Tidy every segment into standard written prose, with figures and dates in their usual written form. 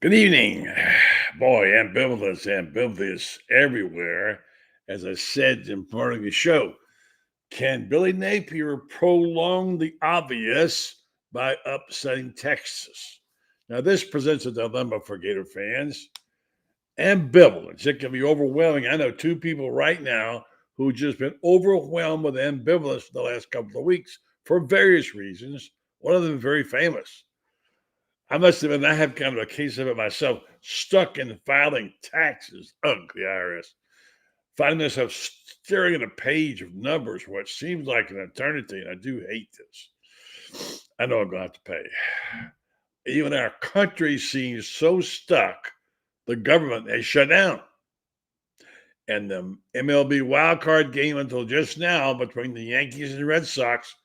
Good evening. Boy, ambivalence everywhere. As I said in part of the show, can Billy Napier prolong the obvious by upsetting Texas? Now, this presents a dilemma for Gator fans. Ambivalence. It can be overwhelming. I know two people right now who just been overwhelmed with ambivalence for the last couple of weeks for various reasons. One of them very famous. I must admit, I have kind of a case of it myself, stuck in filing taxes. Ugh, the IRS. Finding myself staring at a page of numbers for what seems like an eternity, and I do hate this. I know I'm going to have to pay. Even our country seems so stuck, the government has shut down. And the MLB wildcard game until just now between the Yankees and Red Sox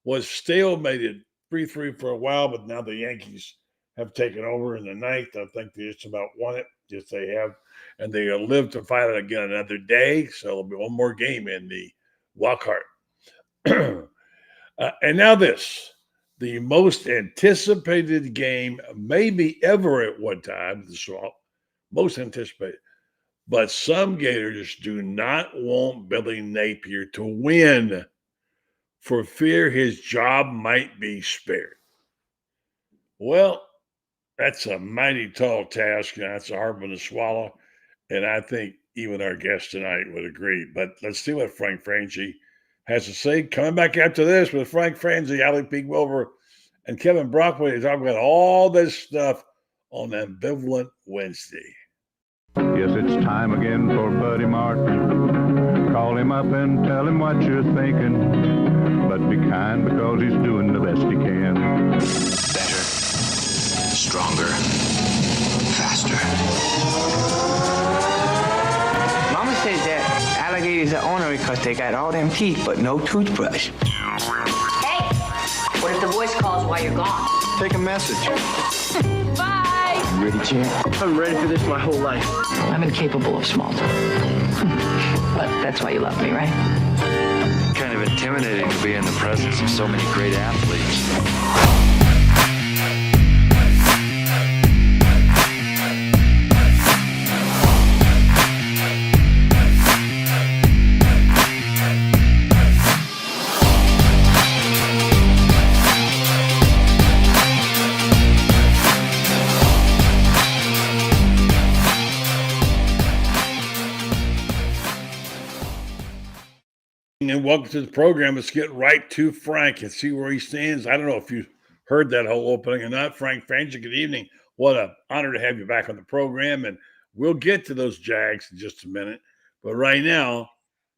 was stalemated 3-3 for a while, but now the Yankees have taken over in the ninth. I think they just about won it. Yes, they have. And they live to fight it again another day. So there'll be one more game in the wild card. And now this, the most anticipated game maybe ever at one time, the Swamp, most anticipated. But some Gators do not want Billy Napier to win for fear his job might be spared. Well, that's a mighty tall task, and that's a hard one to swallow. And I think even our guest tonight would agree. But let's see what Frangie has to say. Coming back after this with Frank Frangie, Ali P. Wilbur, and Kevin Brockway to talk about all this stuff on Ambivalent Wednesday. Yes, it's time again for Buddy Martin. Call him up and tell him what you're thinking. But be kind because he's doing the best he can. Better, stronger, faster. Mama says that alligators are ornery because they got all them teeth but no toothbrush. Hey, what if the voice calls while you're gone? Take a message. Bye. You ready, champ? I'm ready for this my whole life. I'm incapable of small talk. But that's why you love me, right? Kind of intimidating to be in the presence of so many great athletes. And welcome to the program. Let's get right to Frank and see where he stands. I don't know if you heard that whole opening or not. Frank Frangie, good evening. What an honor to have you back on the program. And we'll get to those Jags in just a minute. But right now,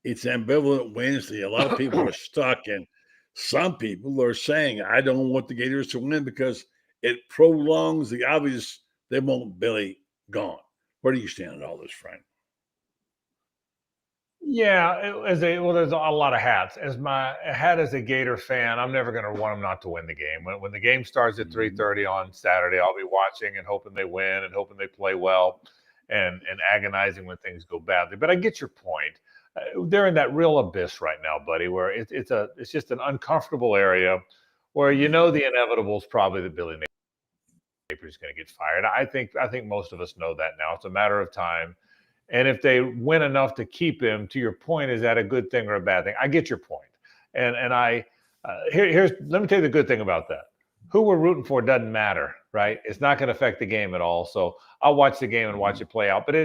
it's Ambivalent Wednesday. A lot of people are stuck, and some people are saying, I don't want the Gators to win because it prolongs the obvious. They want Billy gone. Where do you stand on all this, Frank? Yeah, there's a lot of hats. As my hat as a Gator fan, I'm never going to want them not to win the game. When the game starts at 3:30 on Saturday, I'll be watching and hoping they win and hoping they play well, and agonizing when things go badly. But I get your point. They're in that real abyss right now, buddy, where it's just an uncomfortable area where the inevitable is probably that Billy Napier is going to get fired. I think most of us know that now. It's a matter of time. And if they win enough to keep him, to your point, is that a good thing or a bad thing? I get your point. And let me tell you the good thing about that. Who we're rooting for doesn't matter, right? It's not going to affect the game at all. So I'll watch the game and watch it play out. But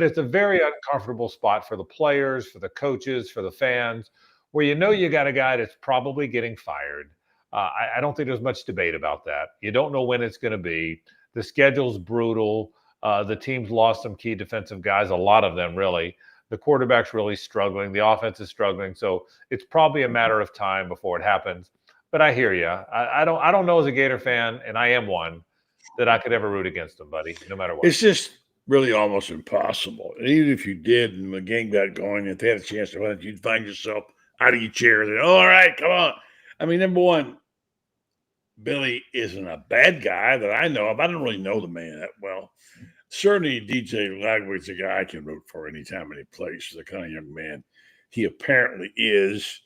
it's a very uncomfortable spot for the players, for the coaches, for the fans, where you got a guy that's probably getting fired. I don't think there's much debate about that. You don't know when it's going to be. The schedule's brutal. The team's lost some key defensive guys, a lot of them really. The quarterback's really struggling. The offense is struggling. So it's probably a matter of time before it happens. But I hear you. I don't know as a Gator fan, and I am one, that I could ever root against them, buddy, no matter what. It's just really almost impossible. And even if you did and the game got going, if they had a chance to win it, you'd find yourself out of your chair and, all right, come on. I mean, number one, Billy isn't a bad guy that I know of. I don't really know the man that well. Certainly, DJ Lagway's a guy I can root for anytime, any place. He's the kind of young man he apparently is.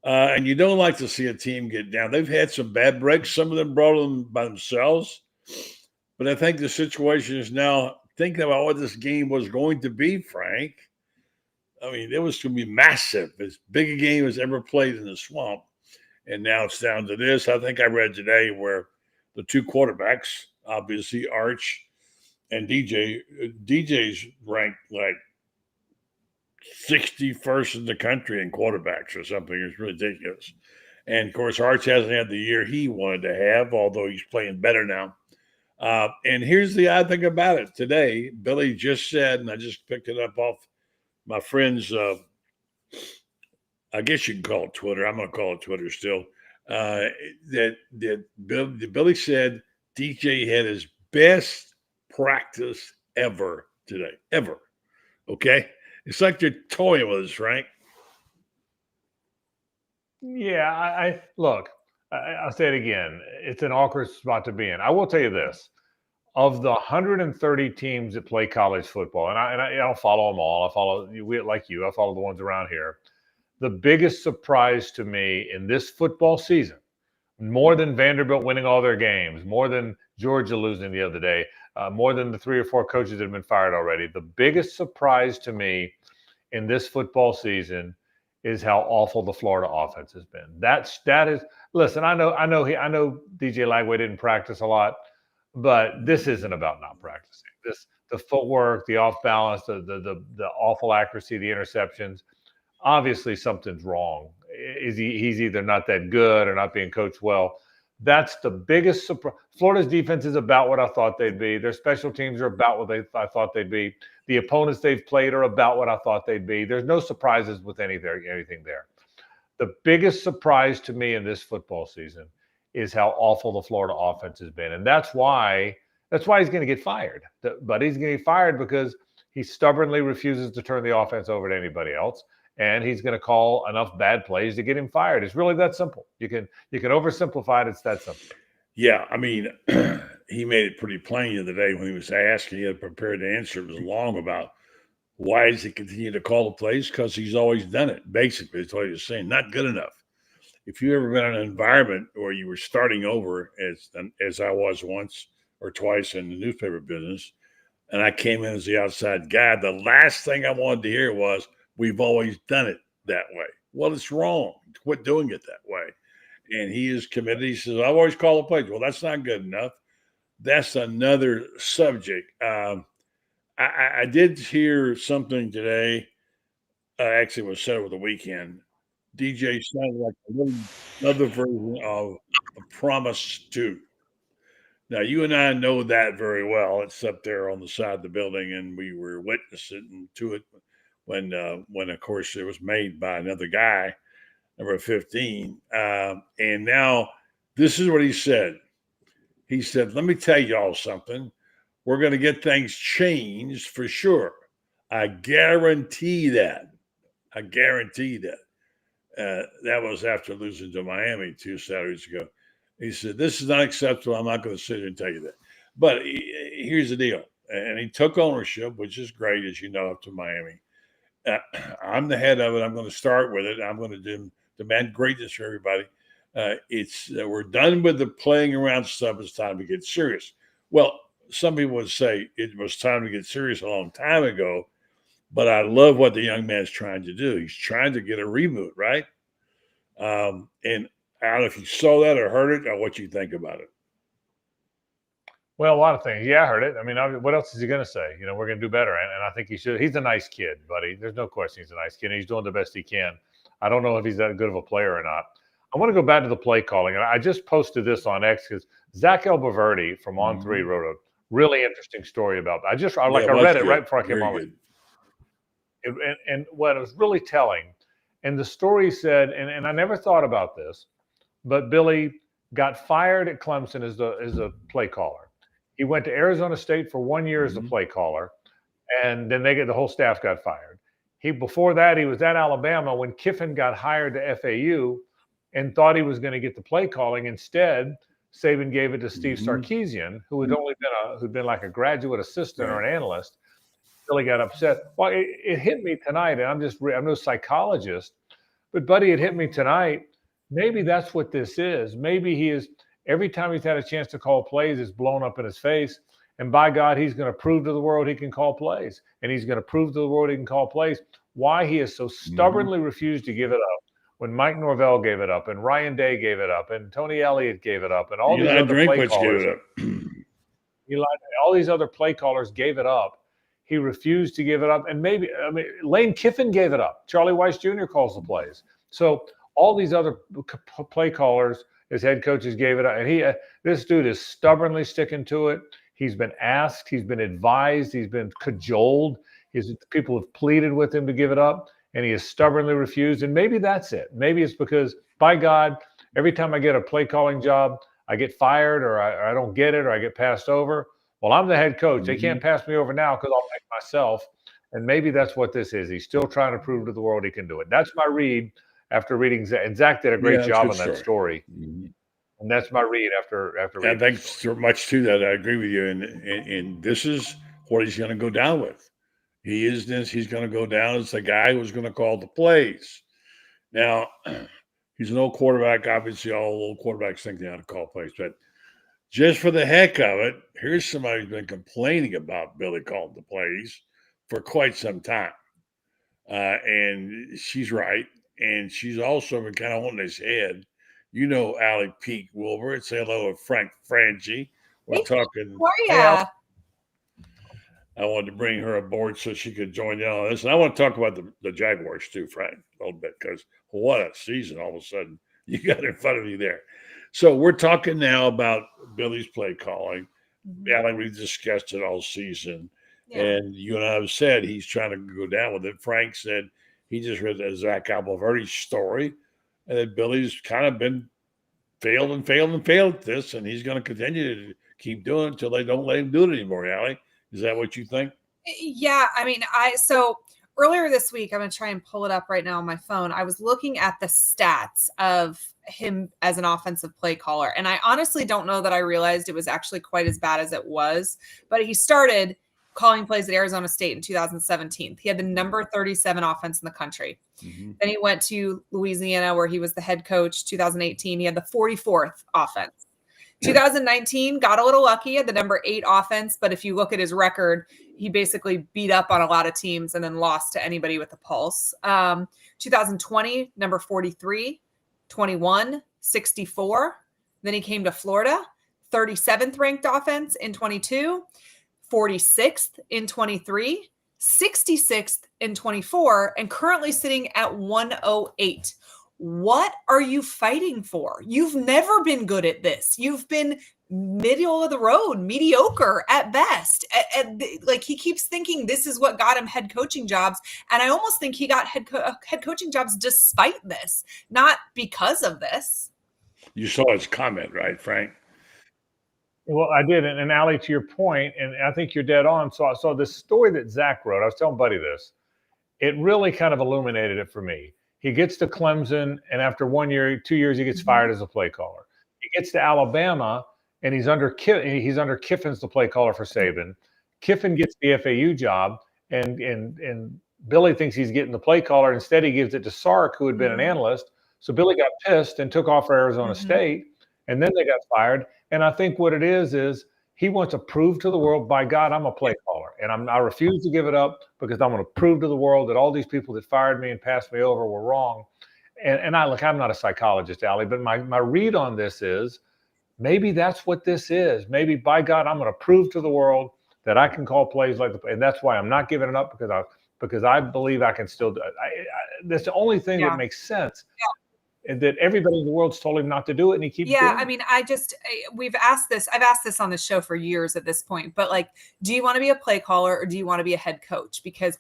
And you don't like to see a team get down. They've had some bad breaks. Some of them brought them by themselves. But I think the situation is now thinking about what this game was going to be, Frank. I mean, it was going to be massive, as big a game as ever played in the Swamp. And now it's down to this. I think I read today where the two quarterbacks, obviously Arch and DJ's ranked like 61st in the country in quarterbacks or something. It's ridiculous. And of course, Arch hasn't had the year he wanted to have, although he's playing better now. And here's the odd thing about it. Today, Billy just said, and I just picked it up off my friend's, I guess you can call it Twitter. I'm going to call it Twitter still. That Billy said DJ had his best practice ever today, ever. Okay? It's like they're toying with us, right? Yeah, I look, I'll say it again. It's an awkward spot to be in. I will tell you this. Of the 130 teams that play college football, and I don't follow them all. I follow, like you, I follow the ones around here. The biggest surprise to me in this football season, more than Vanderbilt winning all their games, more than Georgia losing the other day, more than the 3 or 4 coaches that have been fired already, the biggest surprise to me in this football season is how awful the Florida offense has been. That is. Listen, I know DJ Lagway didn't practice a lot, but this isn't about not practicing. The footwork, the off balance, the awful accuracy, the interceptions. Obviously, something's wrong. He's either not that good or not being coached well. That's the biggest surprise. Florida's defense is about what I thought they'd be. Their special teams are about what I thought they'd be. The opponents they've played are about what I thought they'd be. There's no surprises with anything there. The biggest surprise to me in this football season is how awful the Florida offense has been. And that's why he's going to get fired. But he's going to get fired because he stubbornly refuses to turn the offense over to anybody else. And he's going to call enough bad plays to get him fired. It's really that simple. You can oversimplify it. It's that simple. Yeah, I mean, he made it pretty plain the other day when he was asked, and he had prepared to answer. It was long about why does he continue to call the plays? Because he's always done it. Basically, that's what he was saying. Not good enough. If you ever been in an environment where you were starting over, as I was once or twice in the newspaper business, and I came in as the outside guy, the last thing I wanted to hear was, we've always done it that way. Well, it's wrong. Quit doing it that way. And he is committed. He says, I've always called the plays. Well, that's not good enough. That's another subject. I did hear something today. Actually, it was said over the weekend. DJ sounded like another version of a Promise 2. Now, you and I know that very well. It's up there on the side of the building, and we were witnessing to it when of course, it was made by another guy, number 15. And now this is what he said. He said, let me tell y'all something. We're going to get things changed for sure. I guarantee that. That was after losing to Miami 2 Saturdays ago. He said, this is not acceptable. I'm not going to sit here and tell you that. But here's the deal. And he took ownership, which is great, as you know, up to Miami. I'm the head of it. I'm going to start with it. I'm going to demand greatness for everybody. We're done with the playing around stuff. It's time to get serious. Well, some people would say it was time to get serious a long time ago, but I love what the young man's trying to do. He's trying to get a reboot, right? And I don't know if you saw that or heard it or what you think about it. Well, a lot of things. Yeah, I heard it. I mean, what else is he going to say? We're going to do better. And I think he should. He's a nice kid, buddy. There's no question he's a nice kid. And he's doing the best he can. I don't know if he's that good of a player or not. I want to go back to the play calling. And I just posted this on X because Zach Elbaverdi from On 3 wrote a really interesting story about that. I read it right before I came on. And what it was really telling, and the story said, and I never thought about this, but Billy got fired at Clemson as a play caller. He went to Arizona State for 1 year as a play caller, and then the whole staff got fired. Before that, he was at Alabama when Kiffin got hired to FAU and thought he was going to get the play calling. Instead, Saban gave it to Steve Sarkisian, who had only who'd been like a graduate assistant or an analyst. Billy got upset. Well, it hit me tonight, and I'm no psychologist, but buddy, it hit me tonight. Maybe that's what this is. Maybe he is. every time he's had a chance to call plays, it's blown up in his face. And by God, he's going to prove to the world he can call plays. And he's going to prove to the world he can call plays. Why he has so stubbornly refused to give it up when Mike Norvell gave it up and Ryan Day gave it up and Tony Elliott gave it up and all these other play callers. All these other play callers gave it up. He refused to give it up. And Lane Kiffin gave it up. Charlie Weiss Jr. calls the plays. So all these other play callers, his head coaches gave it up. And this dude is stubbornly sticking to it. He's been asked, he's been advised, he's been cajoled. People have pleaded with him to give it up, and he has stubbornly refused. And maybe that's it. Maybe it's because, by God, every time I get a play calling job, I get fired or I don't get it or I get passed over. Well, I'm the head coach. They can't pass me over now because I'll make myself. And maybe that's what this is. He's still trying to prove to the world he can do it. That's my read after reading Zach. And Zach did a great job on that story. And that's my read after reading. Thanks so much to that. I agree with you. And this is what he's going to go down with. He's going to go down as the guy who's going to call the plays. Now, he's an old quarterback. Obviously, all old quarterbacks think they ought to call plays. But just for the heck of it, here's somebody who's been complaining about Billy calling the plays for quite some time. And she's right. And she's also been kind of on his head. You know, Allie Peak Wilbur. Say hello to Frangie. We're talking. Yeah. I wanted to bring her aboard so she could join in on this. And I want to talk about the Jaguars too, Frank, a little bit, because what a season all of a sudden you got in front of you there. So we're talking now about Billy's play calling. Allie, we've discussed it all season. Yeah. And you and I have said he's trying to go down with it. Frank said he just read a Zach Albaverdi's story. And that Billy's kind of been failed at this, and he's going to continue to keep doing it until they don't let him do it anymore, Allie. Is that what you think? Yeah, I mean, so earlier this week, I'm going to try and pull it up right now on my phone. I was looking at the stats of him as an offensive play caller, and I honestly don't know that I realized it was actually quite as bad as it was, but he started calling plays at Arizona State in 2017. He had the number 37 offense in the country. Then he went to Louisiana, where he was the head coach. 2018, he had the 44th offense. 2019, got a little lucky at the number 8 offense, but if you look at his record, he basically beat up on a lot of teams and then lost to anybody with a pulse. 2020, number 43, 21, 64. Then he came to Florida, 37th ranked offense in 22. 46th in 23, 66th in 24, and currently sitting at 108. What are you fighting for? You've never been good at this. You've been middle of the road, mediocre at best. Like, he keeps thinking this is what got him head coaching jobs. And I almost think he got head coaching jobs despite this, not because of this. You saw his comment, right, Frank? Well, I did. And Allie, to your point, and I think you're dead on. So I saw this story that Zach wrote. I was telling Buddy this. It really kind of illuminated it for me. He gets to Clemson, and after 1 year, 2 years, he gets fired as a play caller. He gets to Alabama, and he's under Kiffin's the play caller for Saban. Kiffin gets the FAU job, and Billy thinks he's getting the play caller. Instead, he gives it to Sark, who had been an analyst. So Billy got pissed and took off for Arizona State, and then they got fired. And I think what it is he wants to prove to the world, by God, I'm a play caller. And I refuse to give it up because I'm going to prove to the world that all these people that fired me and passed me over were wrong. And I'm not a psychologist, Allie, but my read on this is maybe that's what this is. Maybe, by God, I'm going to prove to the world that I can call plays like and that's why I'm not giving it up, because I believe I can still do it. That's the only thing that makes sense. Yeah. And that everybody in the world's told him not to do it, and he keeps doing it. I mean, I've asked this on the show for years at this point, but like, do you want to be a play caller or do you want to be a head coach? Because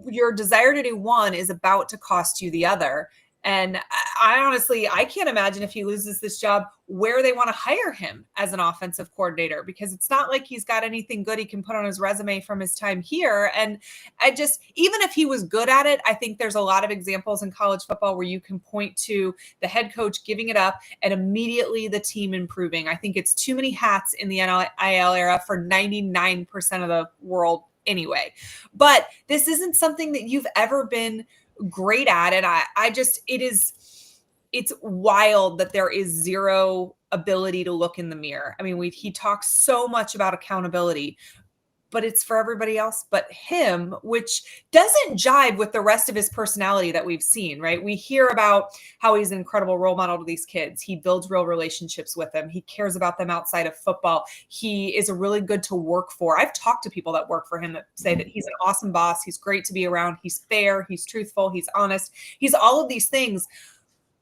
your desire to do one is about to cost you the other. And I honestly can't imagine if he loses this job where they want to hire him as an offensive coordinator, because it's not like he's got anything good he can put on his resume from his time here. And even if he was good at it, I think there's a lot of examples in college football where you can point to the head coach giving it up and immediately the team improving. I think it's too many hats in the NIL era for 99% of the world anyway. But this isn't something that you've ever been great at. And it's wild that there is zero ability to look in the mirror. I mean, he talks so much about accountability, but it's for everybody else but him, which doesn't jive with the rest of his personality that we've seen, right? We hear about how he's an incredible role model to these kids. He builds real relationships with them. He cares about them outside of football. He is a really good to work for. I've talked to people that work for him that say that he's an awesome boss. He's great to be around. He's fair. He's truthful. He's honest. He's all of these things,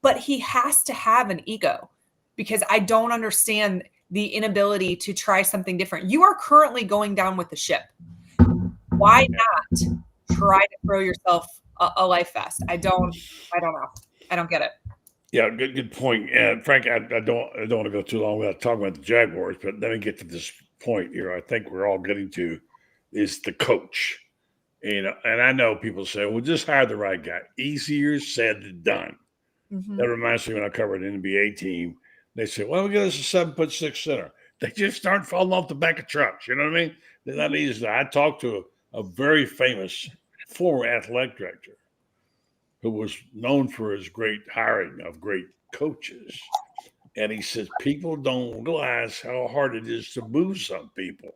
but he has to have an ego, because I don't understand the inability to try something different. You are currently going down with the ship. Why not try to throw yourself a life vest? I don't know. I don't get it. Yeah, good point. And Frank, I don't want to go too long without talking about the Jaguars, but let me get to this point here. I think we're all getting to is the coach. And I know people say, well, just hire the right guy. Easier said than done. Mm-hmm. That reminds me when I covered an NBA team. They say, well, we get us a 7'6" center. They just start falling off the back of trucks. You know what I mean? They're not easy. I talked to a very famous former athletic director who was known for his great hiring of great coaches. And he says, people don't realize how hard it is to move some people.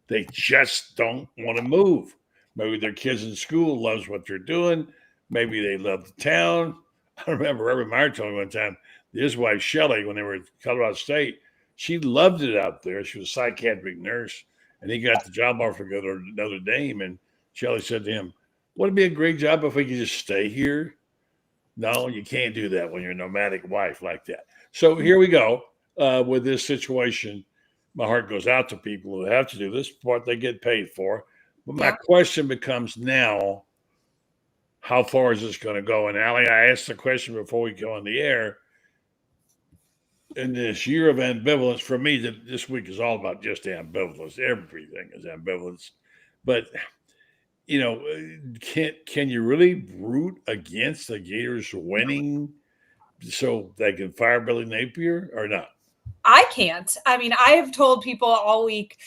They just don't want to move. Maybe their kids in school loves what they're doing. Maybe they love the town. I remember Reverend Meyer told me one time, his wife, Shelley, when they were at Colorado State, she loved it out there. She was a psychiatric nurse, and he got the job offer to go to Notre Dame. And Shelley said to him, wouldn't it be a great job if we could just stay here? No, you can't do that when you're a nomadic wife like that. So here we go with this situation. My heart goes out to people who have to do this, what they get paid for. But my question becomes now, how far is this going to go? And Allie, I asked the question before we go on the air. In this year of ambivalence, for me, this week is all about just ambivalence. Everything is ambivalence. But, you know, can you really root against the Gators winning so they can fire Billy Napier or not? I can't. I mean, I have told people all week,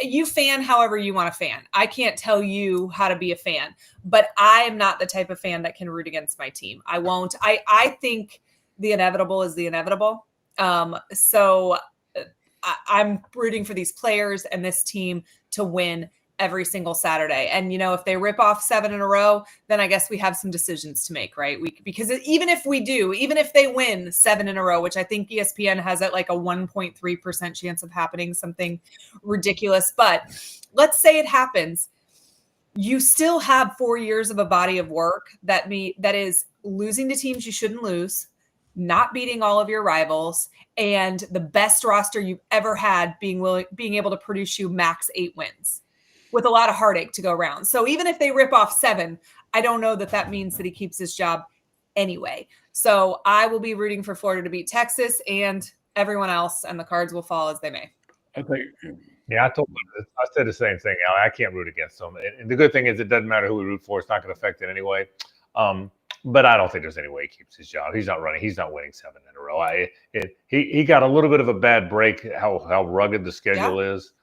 you fan however you want to fan. I can't tell you how to be a fan, but I am not the type of fan that can root against my team. I won't. I think the inevitable is the inevitable. So I'm rooting for these players and this team to win every single Saturday. And, you know, if they rip off 7 in a row, then I guess we have some decisions to make, right? Because even if they win 7 in a row, which I think ESPN has at like a 1.3% chance of happening, something ridiculous. But let's say it happens. You still have 4 years of a body of work that is losing to teams you shouldn't lose, not beating all of your rivals, and the best roster you've ever had being able to produce you max 8 wins with a lot of heartache to go around. So even if they rip off 7, I don't know that means that he keeps his job anyway. So I will be rooting for Florida to beat Texas and everyone else, and the cards will fall as they may. I think. Yeah, I said the same thing, Al. I can't root against them. And the good thing is it doesn't matter who we root for. It's not going to affect it anyway. But I don't think there's any way he keeps his job. He's not running. He's not winning 7 in a row. He got a little bit of a bad break, how rugged the schedule is.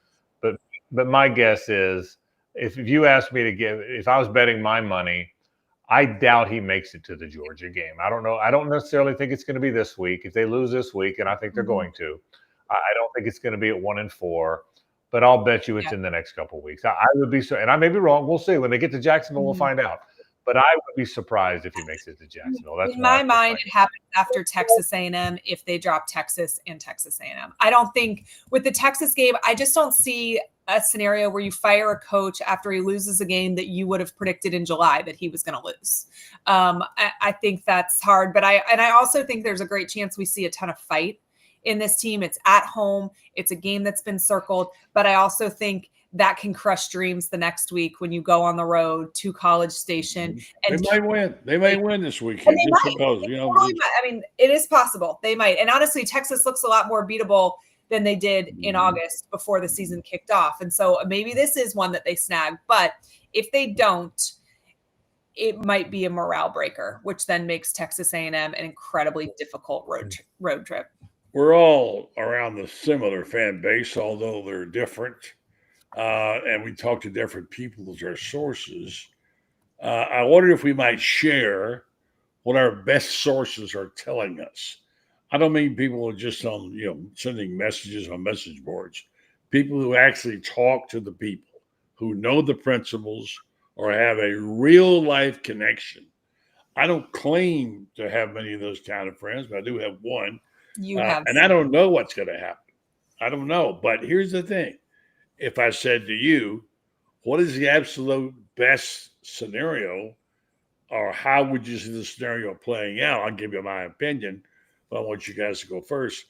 But my guess is if you asked me if I was betting my money, I doubt he makes it to the Georgia game. I don't know. I don't necessarily think it's going to be this week. If they lose this week, and I think they're going to, I don't think it's going to be at 1-4. But I'll bet you it's in the next couple of weeks. I would be so, and I may be wrong. We'll see. When they get to Jacksonville, we'll find out. But I would be surprised if he makes it to Jacksonville. That's in my mind, it happens after Texas A&M if they drop Texas and Texas A&M. I don't think with the Texas game, I just don't see a scenario where you fire a coach after he loses a game that you would have predicted in July that he was going to lose. I think that's hard. But I also think there's a great chance we see a ton of fight in this team. It's at home. It's a game that's been circled. But I also think that can crush dreams the next week when you go on the road to College Station. And they might win. They may win this weekend. I mean, it is possible. They might. And honestly, Texas looks a lot more beatable than they did in August before the season kicked off. And so maybe this is one that they snag. But if they don't, it might be a morale breaker, which then makes Texas A&M an incredibly difficult road trip. We're all around the similar fan base, although they're different. And we talk to different people as our sources. I wonder if we might share what our best sources are telling us. I don't mean people who are just on, sending messages on message boards. People who actually talk to the people, who know the principles or have a real life connection. I don't claim to have many of those kind of friends, but I do have one. You have, and I don't know what's going to happen. I don't know. But here's the thing. If I said to you, what is the absolute best scenario, or how would you see the scenario playing out? I'll give you my opinion, but I want you guys to go first.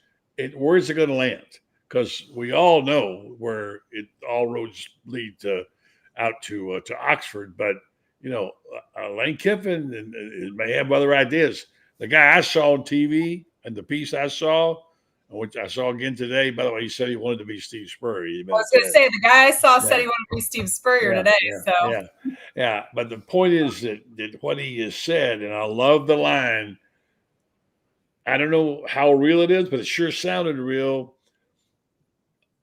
Where's it going to land? Because we all know where all roads lead out to Oxford. But, Lane Kiffin may have other ideas. The guy I saw on TV and the piece I saw, which I saw again today, by the way, he said he wanted to be Steve Spurrier. I was going to say, the guy I saw said he wanted to be Steve Spurrier today. Yeah. But the point is that what he has said, and I love the line, I don't know how real it is, but it sure sounded real.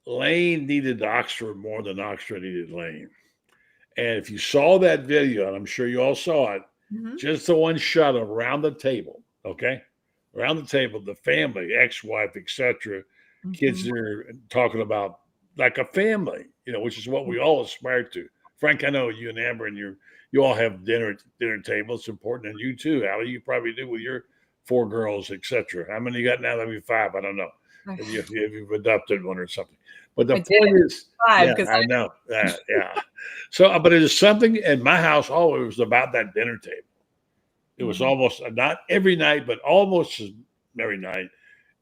Lane needed Oxford more than Oxford needed Lane. And if you saw that video, and I'm sure you all saw it, just the one shot around the table, okay? Around the table, the family, ex-wife, etc., kids are talking about like a family, which is what we all aspire to. Frank, I know you and Amber and you all have dinner table. It's important, and you too, Allie. You probably do with your 4 girls, etc. How many you got now? Maybe 5. I don't know if you've adopted one or something. But the point is, 5, I know, So, but it is something in my house always was about that dinner table. It was almost not every night, but almost every night.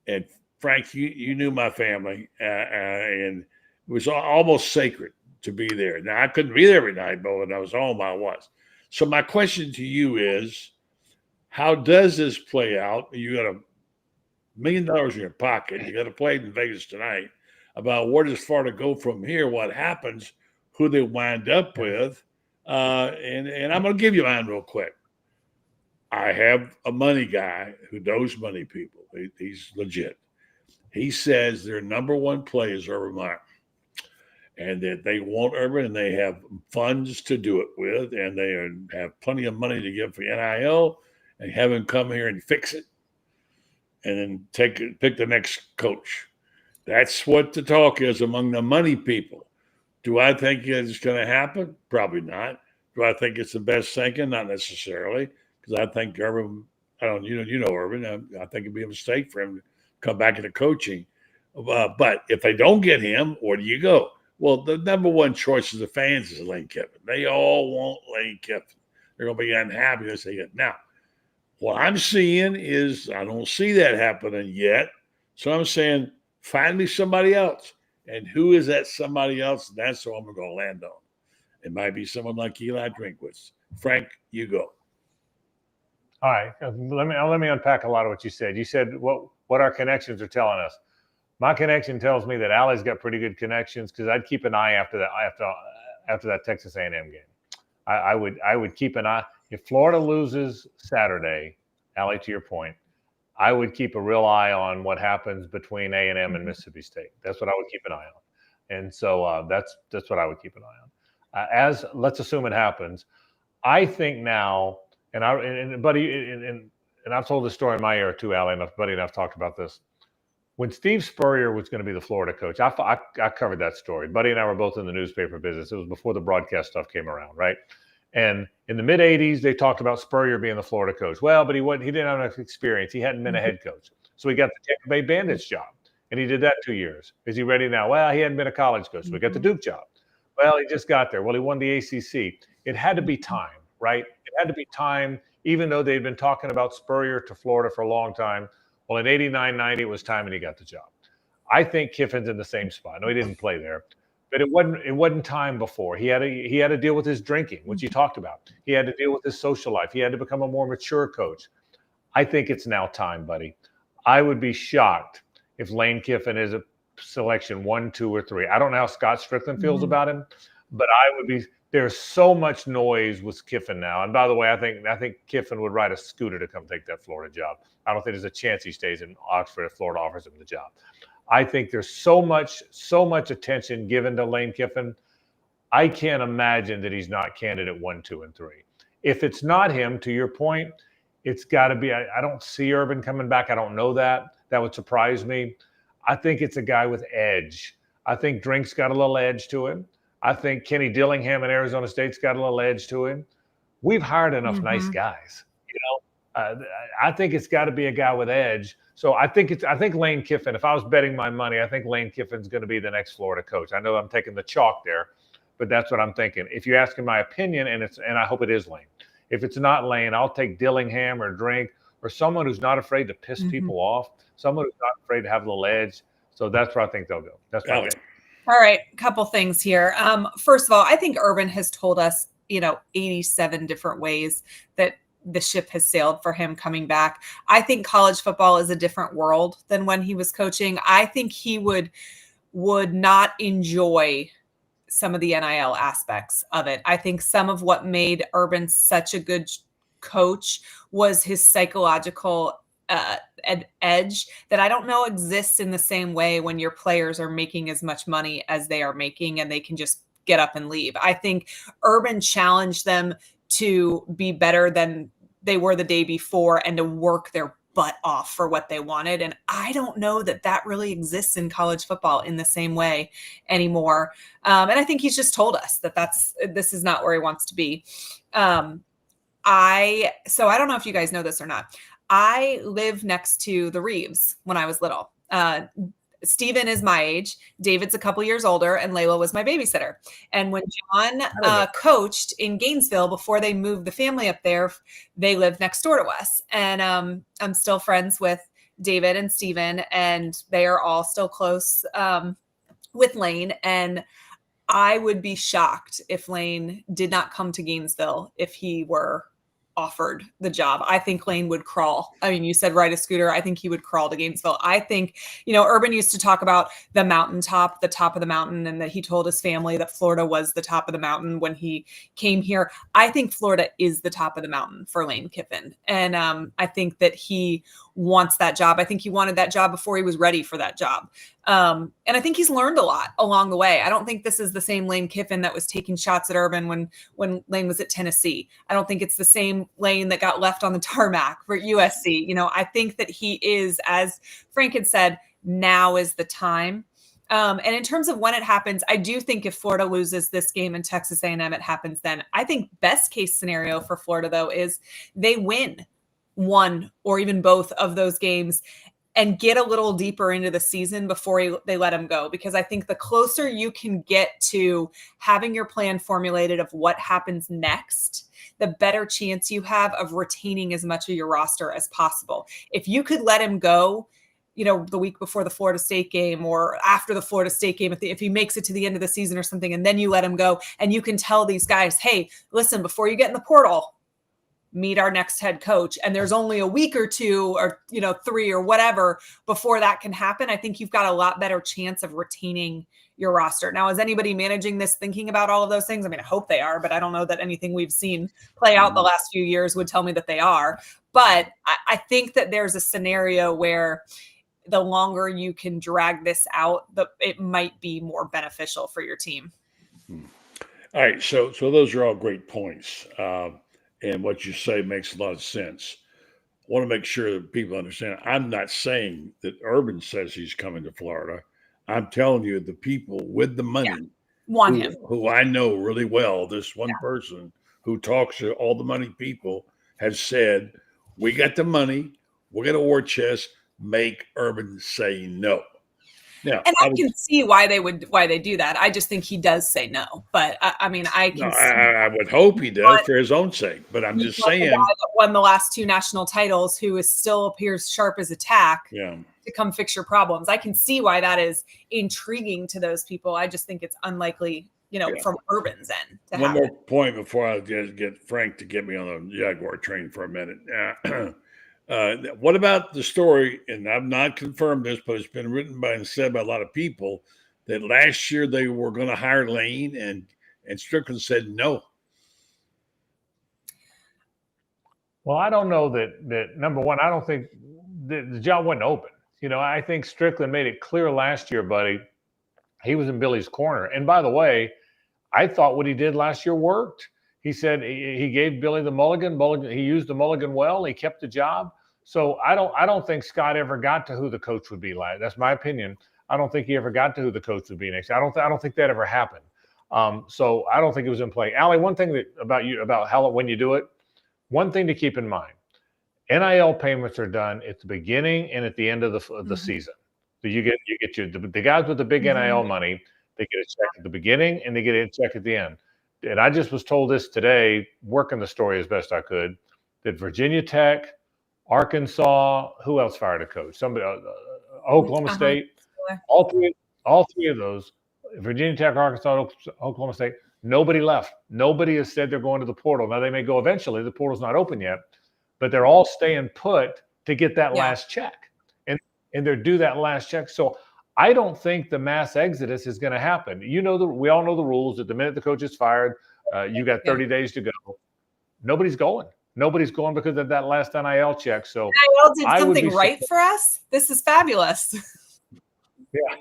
And Frank, you knew my family, and it was almost sacred to be there. Now, I couldn't be there every night, but when I was home, I was. So my question to you is, how does this play out? You got $1 million in your pocket. You got to play in Vegas tonight. About where does Florida go from here? What happens? Who they wind up with? And I'm going to give you mine real quick. I have a money guy who knows money people. He's legit. He says their number one play is Urban Meyer, and that they want Urban, and they have funds to do it with, and they have plenty of money to give for NIL, and have him come here and fix it, and then pick the next coach. That's what the talk is among the money people. Do I think it's going to happen? Probably not. Do I think it's the best thinking? Not necessarily, because I think Urban, you know Urban, I think it'd be a mistake for him to come back into coaching. But if they don't get him, where do you go? Well, the number one choice of the fans is Lane Kiffin. They all want Lane Kiffin. They're going to be unhappy as they get. Now, what I'm seeing is I don't see that happening yet. So I'm saying, find me somebody else. And who is that somebody else? That's what I'm going to land on. It might be someone like Eli Drinkwitz. Frank, you go. All right. Let me unpack a lot of what you said. You said what our connections are telling us. My connection tells me that Allie's got pretty good connections, because I'd keep an eye after that Texas A&M game. I would keep an eye. If Florida loses Saturday, Allie, to your point, I would keep a real eye on what happens between A&M and Mississippi State. That's what I would keep an eye on. And so that's what I would keep an eye on. Let's assume it happens. I think now, and I've told this story in my era too, Allie, and Buddy and I've talked about this. When Steve Spurrier was going to be the Florida coach, I covered that story. Buddy and I were both in the newspaper business. It was before the broadcast stuff came around, right? And in the mid 80s, they talked about Spurrier being the Florida coach. Well, but he didn't have enough experience. He hadn't been a head coach. So he got the Tampa Bay Bandits job, and he did that 2 years. Is he ready now? Well, he hadn't been a college coach. So he got the Duke job. Well, he just got there. Well, he won the ACC. It had to be time, right? It had to be time, even though they'd been talking about Spurrier to Florida for a long time. Well, in 89, 90, it was time, and he got the job. I think Kiffin's in the same spot. No, he didn't play there. But it wasn't time before. He had to deal with his drinking, which he talked about. He had to deal with his social life. He had to become a more mature coach. I think it's now time, buddy. I would be shocked if Lane Kiffin is a selection 1, 2, or 3. I don't know how Scott Strickland feels about him, but I would be. There's so much noise with Kiffin now. And by the way, I think Kiffin would ride a scooter to come take that Florida job. I don't think there's a chance he stays in Oxford if Florida offers him the job. I think there's so much attention given to Lane Kiffin. I can't imagine that he's not candidate 1, 2, and 3. If it's not him, to your point, It's got to be. I don't see Urban coming back. I don't know that. That would surprise me. I think it's a guy with edge. I think Drink's got a little edge to him. I think Kenny Dillingham in Arizona State's got a little edge to him. We've hired enough nice guys. I think it's got to be a guy with edge. So I think Lane Kiffin. If I was betting my money, I think Lane Kiffin's going to be the next Florida coach. I know I'm taking the chalk there, but that's what I'm thinking. If you're asking my opinion, and I hope it is Lane. If it's not Lane, I'll take Dillingham or Drink or someone who's not afraid to piss people off, someone who's not afraid to have a little edge. So that's where I think they'll go. That's my pick. All right, a couple things here. First of all, I think Urban has told us, 87 different ways that the ship has sailed for him coming back. I think college football is a different world than when he was coaching. I think he would not enjoy some of the NIL aspects of it. I think some of what made Urban such a good coach was his psychological edge that I don't know exists in the same way when your players are making as much money as they are making and they can just get up and leave. I think Urban challenged them to be better than they were the day before and to work their butt off for what they wanted. And I don't know that really exists in college football in the same way anymore. And I think he's just told us that this is not where he wants to be. So I don't know if you guys know this or not. I lived next to the Reeves when I was little. Steven is my age. David's a couple years older, and Layla was my babysitter. And when John coached in Gainesville before they moved the family up there, they lived next door to us. And I'm still friends with David and Steven, and they are all still close with Lane. And I would be shocked if Lane did not come to Gainesville if he were offered the job. I think Lane would crawl. I mean, you said ride a scooter. I think he would crawl to Gainesville. I think, Urban used to talk about the mountaintop, the top of the mountain, and that he told his family that Florida was the top of the mountain when he came here. I think Florida is the top of the mountain for Lane Kiffin. And I think that he wants that job. I think he wanted that job before he was ready for that job. And I think he's learned a lot along the way. I don't think this is the same Lane Kiffin that was taking shots at Urban when Lane was at Tennessee. I don't think it's the same Lane that got left on the tarmac for USC. I think that he is, as Frank had said, now is the time. And in terms of when it happens, I do think if Florida loses this game in Texas A&M, it happens then. I think best case scenario for Florida, though, is they win one or even both of those games and get a little deeper into the season before they let him go. Because I think the closer you can get to having your plan formulated of what happens next, the better chance you have of retaining as much of your roster as possible. If you could let him go, the week before the Florida State game or after the Florida State game, if he makes it to the end of the season or something, and then you let him go and you can tell these guys, hey, listen, before you get in the portal, meet our next head coach. And there's only a week or two or, 3 or whatever before that can happen. I think you've got a lot better chance of retaining your roster. Now, is anybody managing this thinking about all of those things? I mean, I hope they are, but I don't know that anything we've seen play out the last few years would tell me that they are. But I think that there's a scenario where the longer you can drag this out, it might be more beneficial for your team. All right. So those are all great points. And what you say makes a lot of sense. I want to make sure that people understand. I'm not saying that Urban says he's coming to Florida. I'm telling you, the people with the money want him, who I know really well, this one person who talks to all the money people, has said, we got the money, we got a war chest, make Urban say no. Yeah, and I can see why they do that. I just think he does say no. But I would hope he does for his own sake. But I'm just saying, the guy that won the last 2 national titles, who still appears sharp as a tack, to come fix your problems. I can see why that is intriguing to those people. I just think it's unlikely, from Urban's end. One more point before I get Frank to get me on the Jaguar train for a minute. What about the story, and I've not confirmed this, but it's been written by and said by a lot of people, that last year they were going to hire Lane and Strickland said no? Well, I don't know that number one, I don't think the job wasn't open. I think Strickland made it clear last year, buddy, he was in Billy's corner. And by the way, I thought what he did last year worked. He said he gave Billy the mulligan. He used the mulligan well. He kept the job. So I don't think Scott ever got to who the coach would be like. That's my opinion. I don't think he ever got to who the coach would be next. I don't think that ever happened. So I don't think it was in play. Allie, one thing about how when you do it, one thing to keep in mind: NIL payments are done at the beginning and at the end of the season. So you get the guys with the big NIL money. They get a check at the beginning and they get a check at the end. And I just was told this today, working the story as best I could, that Virginia Tech, Arkansas, who else fired a coach? Somebody, Oklahoma State, all three of those, Virginia Tech, Arkansas, Oklahoma State, nobody left. Nobody has said they're going to the portal. Now they may go eventually. The portal's not open yet, but they're all staying put to get that last check, and they're due that last check. So I don't think the mass exodus is going to happen. We all know the rules. That the minute the coach is fired, you got 30 days to go. Nobody's going. Nobody's going because of that last NIL check. So NIL did something right for us. This is fabulous.